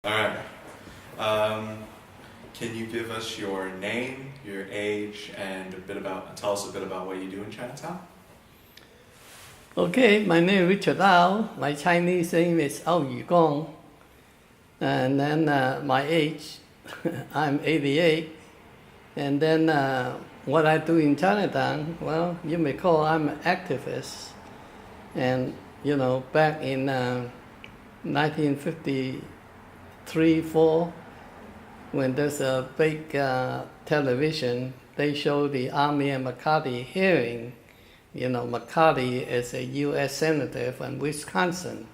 All right. Um, can you give us your name, your age, and tell us a bit about what you do in Chinatown? Okay, my name is Richard Lau. My Chinese name is Ao Yugong. And then my age, I'm 88. And then what I do in Chinatown, well, you may call I'm an activist. And, back in 1953, 4, when there's a big television, they show the Army and McCarthy hearing. McCarthy is a U.S. Senator from Wisconsin.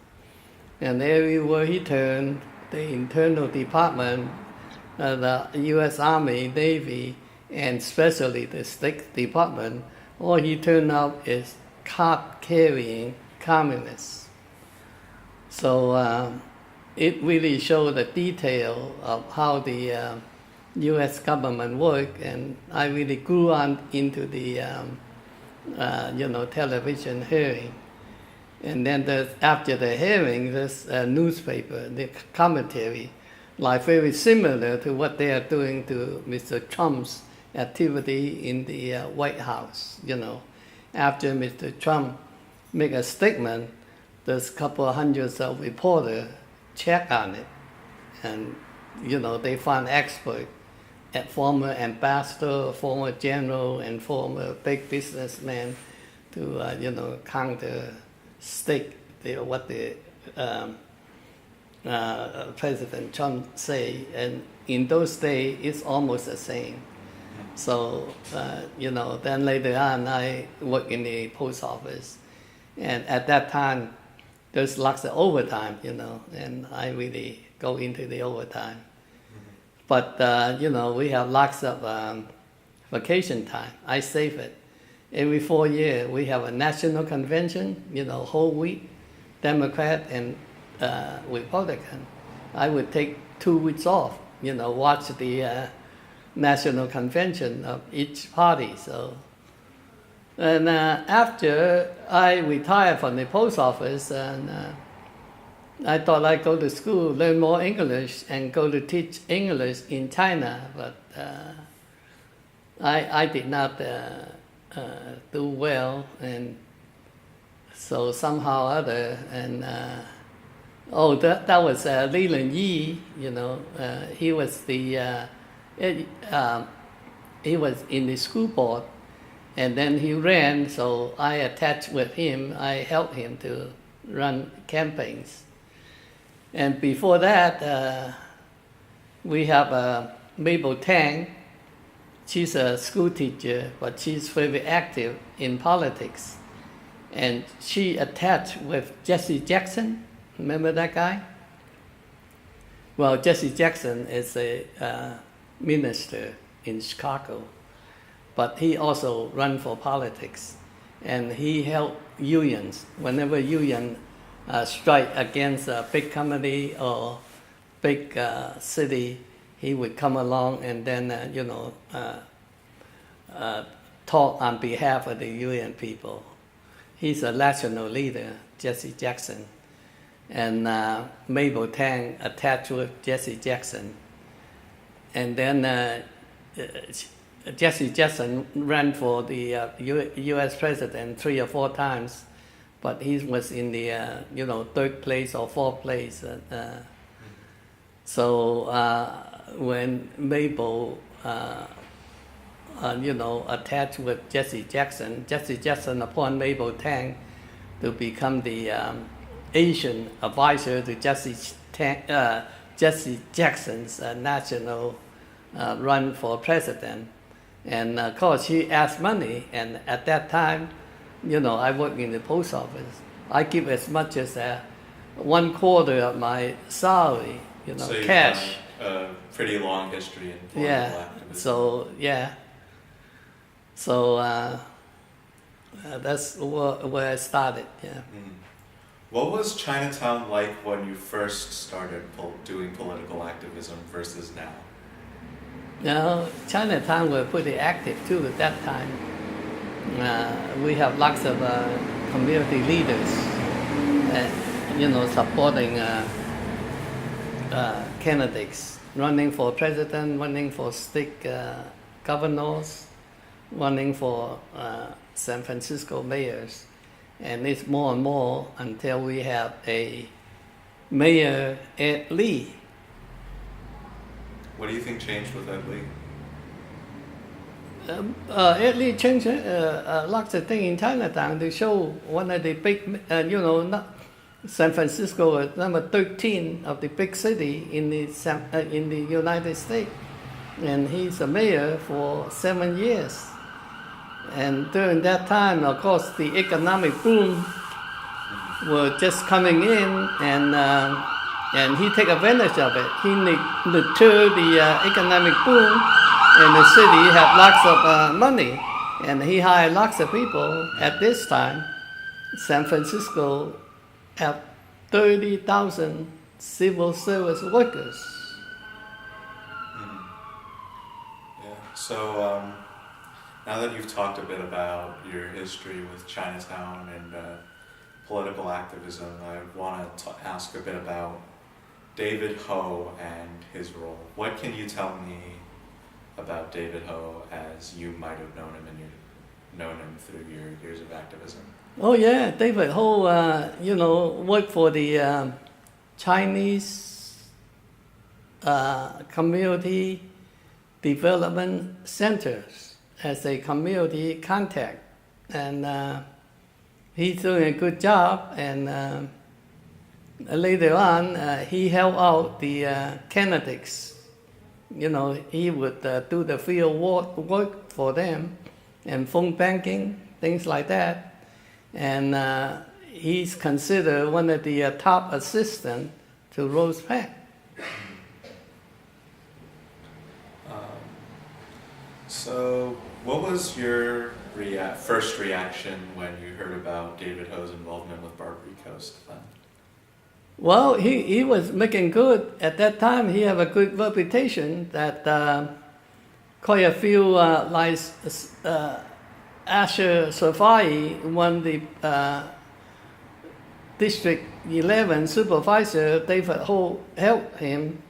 And everywhere he turned, the Internal Department, the U.S. Army, Navy, and especially the State Department, all he turned up is card-carrying communists. So it really showed the detail of how the U.S. government worked, and I really grew on into the television hearing. And then after the hearing, there's a newspaper, the commentary, like very similar to what they are doing to Mr. Trump's activity in the White House. After Mr. Trump make a statement, there's a couple of hundreds of reporters check on it. And, they find experts, former ambassador, former general, and former big businessman to, counter state what the President Trump say. And in those days, it's almost the same. So, then later on, I worked in the post office. And at that time, there's lots of overtime, and I really go into the overtime. But, we have lots of vacation time. I save it. Every 4 years, we have a national convention, whole week, Democrat and Republican. I would take 2 weeks off, watch the national convention of each party. So, and after I retired from the post office, and I thought I'd go to school, learn more English, and go to teach English in China. But I did not do well, and so somehow or other, and that was Leland Yi. He was he was in the school board, and then he ran. So I attached with him. I helped him to run campaigns. And before that, we have Mabel Tang. She's a school teacher, but she's very active in politics. And she attached with Jesse Jackson. Remember that guy? Well, Jesse Jackson is a minister in Chicago, but he also ran for politics. And he helped unions. Whenever union strike against a big company or big city, he would come along and then, talk on behalf of the union people. He's a national leader, Jesse Jackson. And Mabel Tang attached with Jesse Jackson. And then Jesse Jackson ran for the U.S. president 3 or 4 times, but he was in the, 3rd place or 4th place. So when Mabel, attached with Jesse Jackson appointed Mabel Tang to become the Asian advisor to Jesse Jackson's national run for president. And of course, she asked money, and at that time, I work in the post office. I give as much as 1/4 of my salary, So you've cash. got a pretty long history in political activism. So that's where I started. Yeah. What was Chinatown like when you first started doing political activism versus now? Chinatown were pretty active too at that time. We have lots of community leaders, supporting candidates running for president, running for state governors, running for San Francisco mayors. And it's more and more until we have a Mayor Ed Lee. What do you think changed with Ed Lee? Ed Lee changed lots of things in Chinatown to show one of the big, San Francisco is number 13 of the big city in the United States. And he's a mayor for 7 years. And during that time, of course, the economic boom were just coming in, and he take advantage of it. He nurtured the economic boom, and the city had lots of money, and he hired lots of people. At this time, San Francisco had 30,000 civil service workers. Yeah. So now that you've talked a bit about your history with Chinatown and political activism, I want to ask a bit about David Ho and his role. What can you tell me about David Ho as you might have known him and you've known him through your years of activism? Oh yeah, David Ho, worked for the Chinese Community Development Centers as a community contact, and he's doing a good job. And later on, he helped out the candidates. He would do the field work for them, and phone banking, things like that. And he's considered one of the top assistants to Rose Pak. So what was your first reaction when you heard about David Ho's involvement with Barbary Coast then? Well, he was making good. At that time, he had a good reputation that quite a few, like Asher Safai, won the District 11 supervisor. David Ho helped him.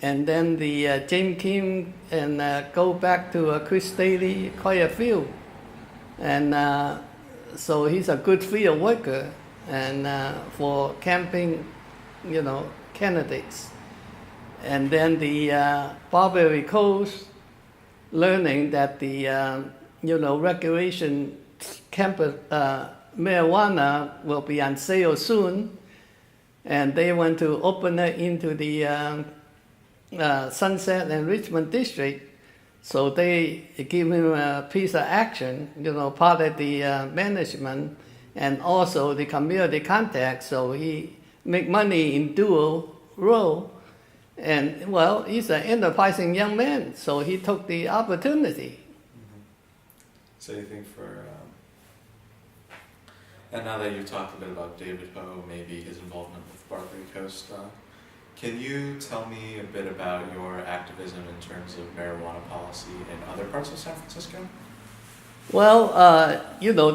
And then the James Kim and go back to Chris Daly, quite a few. And so he's a good field worker and for camping, candidates. And then the Barbary Coast, learning that the recreation campus marijuana will be on sale soon, and they want to open it into the Sunset and Richmond district, so they give him a piece of action, part of the management and also the community contact, so he make money in dual role. And well, he's an enterprising young man, so he took the opportunity. So you think and now that you've talked a bit about David Ho, maybe his involvement with Barbary Coast, can you tell me a bit about your activism in terms of marijuana policy in other parts of San Francisco? Well,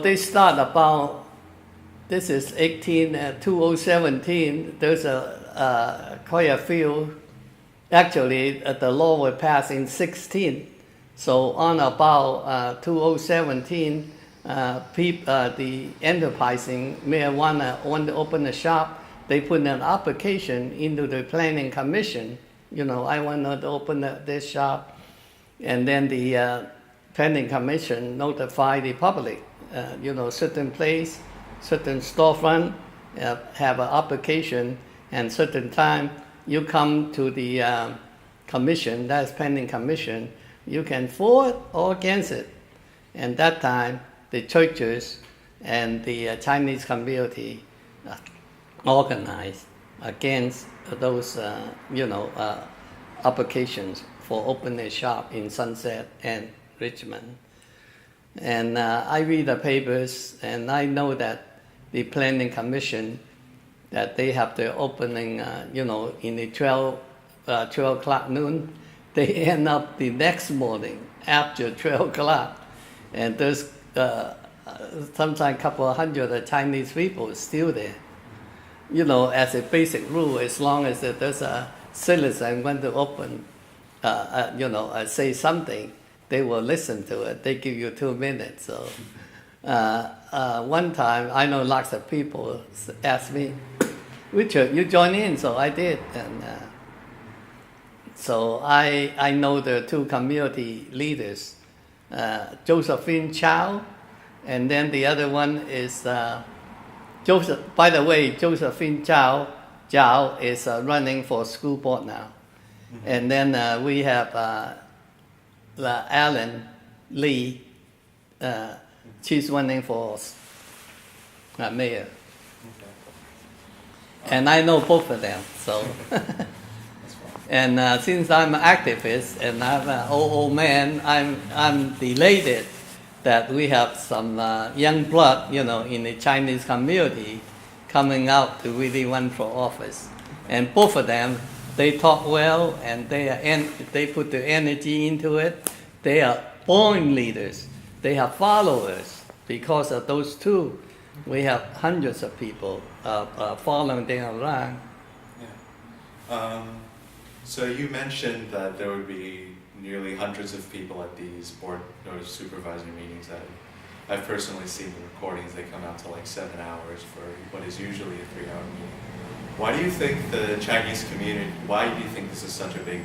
they start about, this is 2017, there's quite a few. Actually, the law was passed in 16. So on about 2017, the enterprising marijuana want to open a shop. They put an application into the Planning Commission. I want to open this shop. And then the Planning Commission notify the public, certain place, certain storefront, have an application, and certain time you come to the commission, that's Planning Commission, you can for it or against it. And that time, the churches and the Chinese community organized against those, applications for opening a shop in Sunset and Richmond. And I read the papers, and I know that the Planning Commission, that they have their opening, in the 12 o'clock noon. They end up the next morning after 12 o'clock. And there's sometimes a couple of hundred Chinese people still there. as a basic rule, as long as there's a citizen want to open, say something, they will listen to it. They give you 2 minutes. So one time, I know lots of people asked me, Richard, you join in, so I did, and so I know the 2 community leaders, Josephine Chow, and then the other one is Joseph. By the way, Josephine Zhao is running for school board now, and then we have Alan Lee. She's running for mayor, and I know both of them. So, and since I'm an activist and I'm an old man, I'm delighted that we have some young blood, in the Chinese community coming out to really run for office. And both of them, they talk well and they put the energy into it. They are born leaders. They have followers. Because of those 2, we have hundreds of people following them around. Yeah. So you mentioned that there would be nearly hundreds of people at these board or supervisory meetings. I've personally seen the recordings. They come out to like 7 hours for what is usually a 3-hour meeting. Why do you think the Chinese community, why do you think this is such a big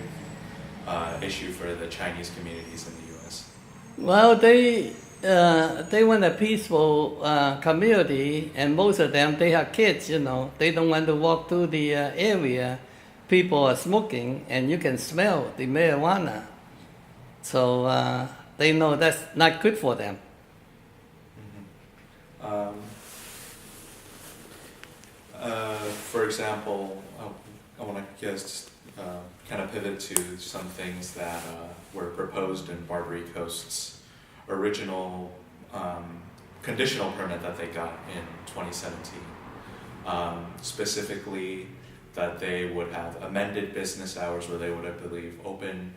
issue for the Chinese communities in the U.S.? Well, they want a peaceful community, and most of them, they have kids, They don't want to walk through the area. People are smoking, and you can smell the marijuana. So they know that's not good for them. For example, I want to just kind of pivot to some things that were proposed in Barbary Coast's original conditional permit that they got in 2017. Specifically, that they would have amended business hours where they would, I believe, open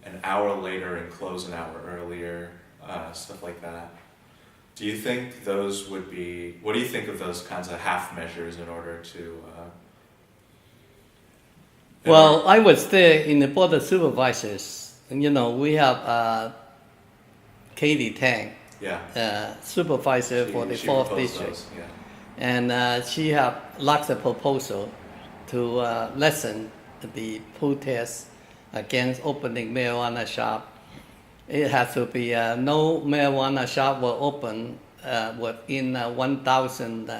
an hour later and close an hour earlier, stuff like that. Do you think those would be, what do you think of those kinds of half measures in order to... Well, I was there in the Board of Supervisors, and we have Katie Tang, supervisor for the 4th District. Those, yeah. And she have lots of proposals to lessen the protest against opening marijuana shop. It has to be no marijuana shop will open within 1,000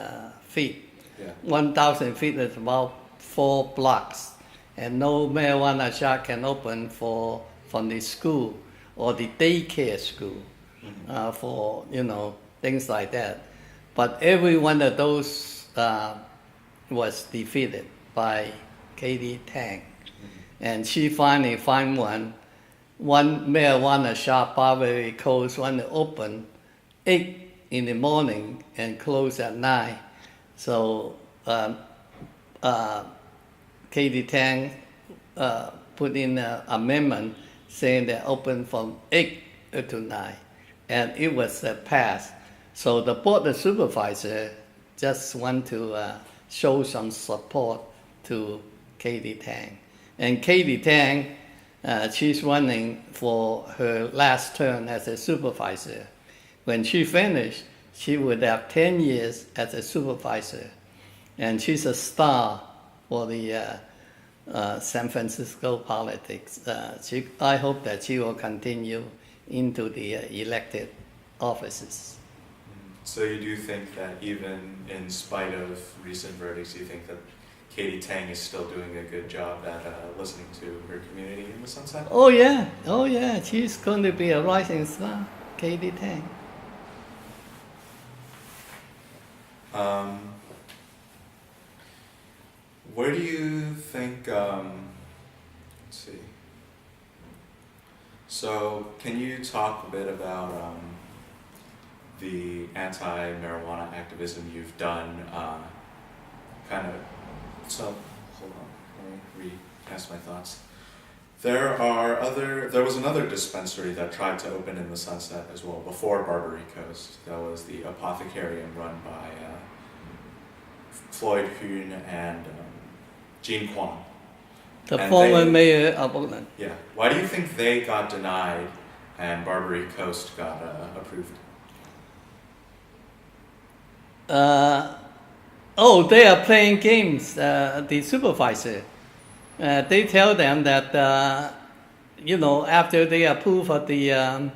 feet. Yeah. 1,000 feet is about 4 blocks, and no marijuana shop can open from the school or the daycare school for things like that. But every one of those was defeated by Katie Tang. And she finally found one marijuana shop, Barbary Coast, one open 8 in the morning and close at 9. So Katie Tang put in an amendment saying they open from 8 to 9, and it was passed. So the Board of Supervisors just want to show some support to Katie Tang. And Katie Tang, she's running for her last term as a supervisor. When she finished, she would have 10 years as a supervisor. And she's a star for the San Francisco politics. I hope that she will continue into the elected offices. So you do think that even in spite of recent verdicts, you think that Katie Tang is still doing a good job at listening to her community in the Sunset? Oh yeah, she's going to be a rising star, Katie Tang. Where do you think, let's see. So can you talk a bit about the anti-marijuana activism you've done, so, hold on, let me recast my thoughts. There was another dispensary that tried to open in the Sunset as well, before Barbary Coast. That was the Apothecarium run by Floyd Hoon and Jean Quan. The And former they- mayor of Oakland. Yeah. Why do you think they got denied and Barbary Coast got approved? They are playing games. The supervisor, they tell them that after they approve of the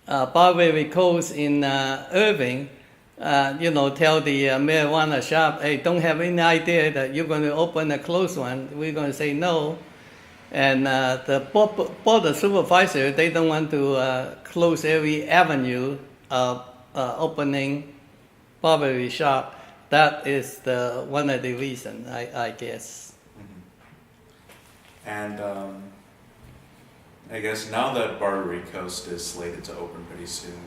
Barbary Coast in Irving, tell the marijuana shop, hey, don't have any idea that you're going to open a closed one. We're going to say no. And the border supervisor, they don't want to close every avenue of opening Barbary shop. That is one of the reasons, I guess. And I guess now that Barbary Coast is slated to open pretty soon,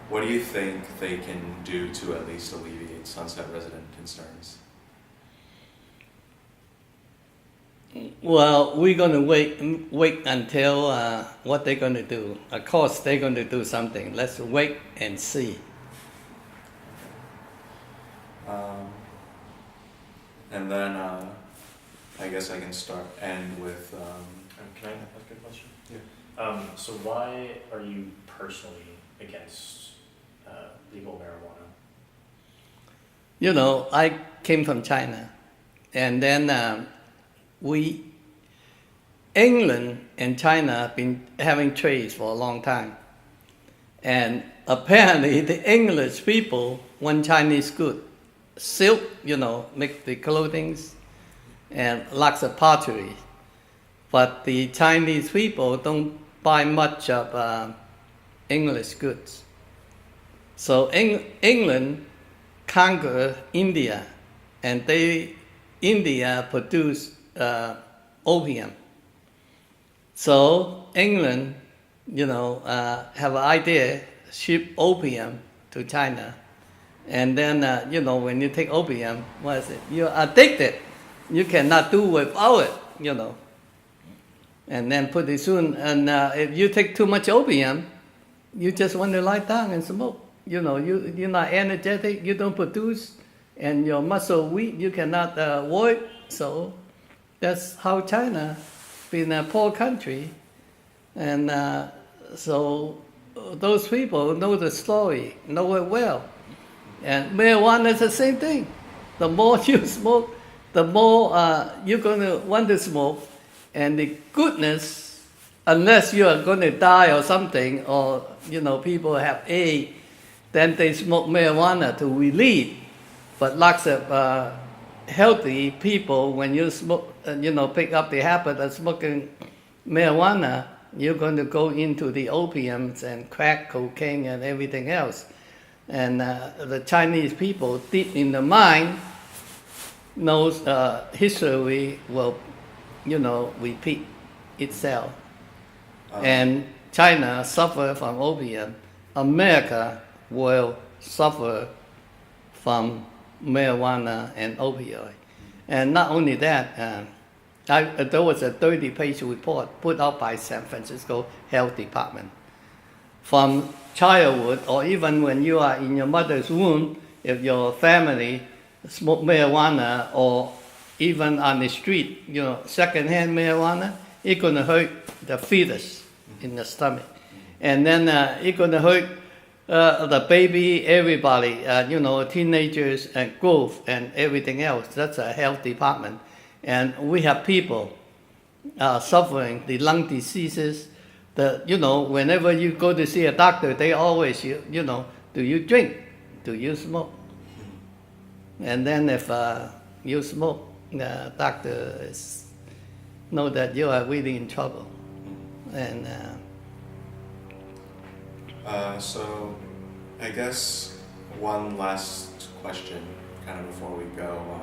what do you think they can do to at least alleviate Sunset resident concerns? Well, we're going to wait until what they're going to do. Of course, they're going to do something. Let's wait and see. And then I guess I can end with. Can I ask a question? Yeah. So why are you personally against legal marijuana? I came from China, and then England and China have been having trades for a long time. And apparently the English people want Chinese good. Silk, make the clothing, and lots of pottery. But the Chinese people don't buy much of English goods. So England conquered India, and India produced opium. So England, have an idea, ship opium to China. And then, when you take opium, what is it? You're addicted. You cannot do without it, And then pretty soon, and if you take too much opium, you just want to lie down and smoke. You're not energetic, you don't produce, and your muscle weak, you cannot work. So that's how China been a poor country. And so those people know the story, know it well. And marijuana is the same thing. The more you smoke, the more you're going to want to smoke. And the goodness, unless you are going to die or something, or, people have AIDS, then they smoke marijuana to relieve. But lots of healthy people, when you smoke, pick up the habit of smoking marijuana, you're going to go into the opiums and crack cocaine and everything else. And the Chinese people, deep in the mind, knows history will, repeat itself. And China suffer from opium. America will suffer from marijuana and opioid. And not only that, there was a 30-page report put out by San Francisco Health Department. From childhood, or even when you are in your mother's womb, if your family smoke marijuana, or even on the street, secondhand marijuana, it's going to hurt the fetus in the stomach. And then it's going to hurt the baby, everybody, teenagers and growth and everything else. That's a health department. And we have people suffering the lung diseases. Whenever you go to see a doctor, they always, do you drink? Do you smoke? And then if you smoke, the doctor know that you are really in trouble. And so I guess one last question, kind of before we go.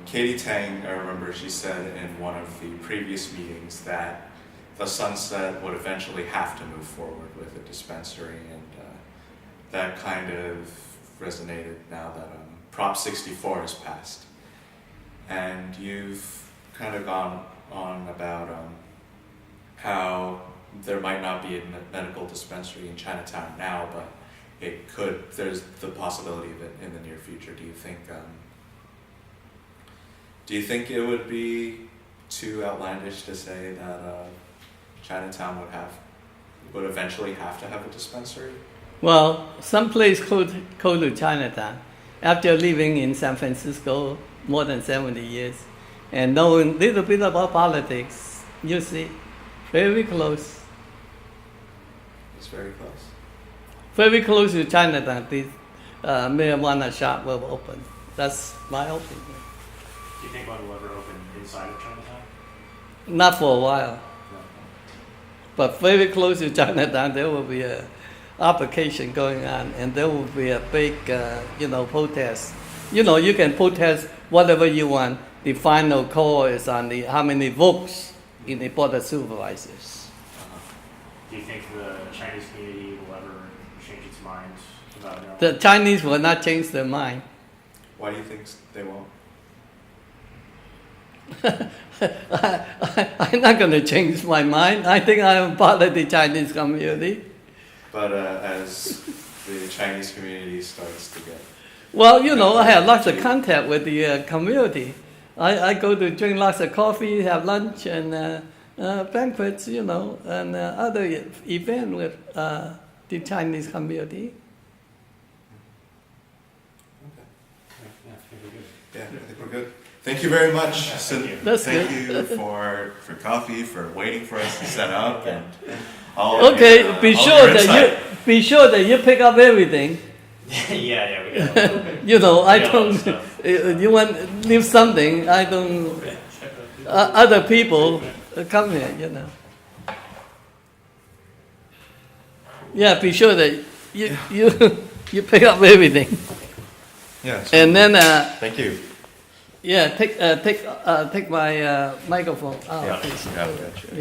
Katie Tang, I remember she said in one of the previous meetings that the Sunset would eventually have to move forward with a dispensary, and that kind of resonated now that Prop 64 has passed. And you've kind of gone on about how there might not be a medical dispensary in Chinatown now, but there's the possibility of it in the near future. Do you think it would be too outlandish to say that Chinatown would eventually have to have a dispensary? Well, some place called to Chinatown. After living in San Francisco more than 70 years and knowing a little bit about politics, you see, very close. It's very close. Very close to Chinatown, this marijuana shop will open. That's my opinion. Do you think one will ever open inside of Chinatown? Not for a while, No. but very close to Chinatown, there will be a application going on, and there will be a big, protest. You can protest whatever you want. The final call is on the how many votes in the board of supervisors. Do you think the Chinese community will ever change its mind about marijuana? The Chinese will not change their mind. Why do you think they won't? I'm not going to change my mind. I think I am part of the Chinese community. But as the Chinese community starts to get... Well, I have lots of contact with the community. I go to drink lots of coffee, have lunch, and banquets, and other events with the Chinese community. Okay. Yeah, I think we're good. Yeah, I think we're good. Thank you very much. Yeah, So thank you. That's thank good. you for coffee, for waiting for us to set up, and all Okay, of be your, all sure your that you pick up everything. yeah, we got I Yeah, don't. stuff. You want leave something? I don't. Other people come here. Yeah, be sure that you pick up everything, Yeah. and then Thank you. take my microphone out, please. Yeah, gotcha. Yeah.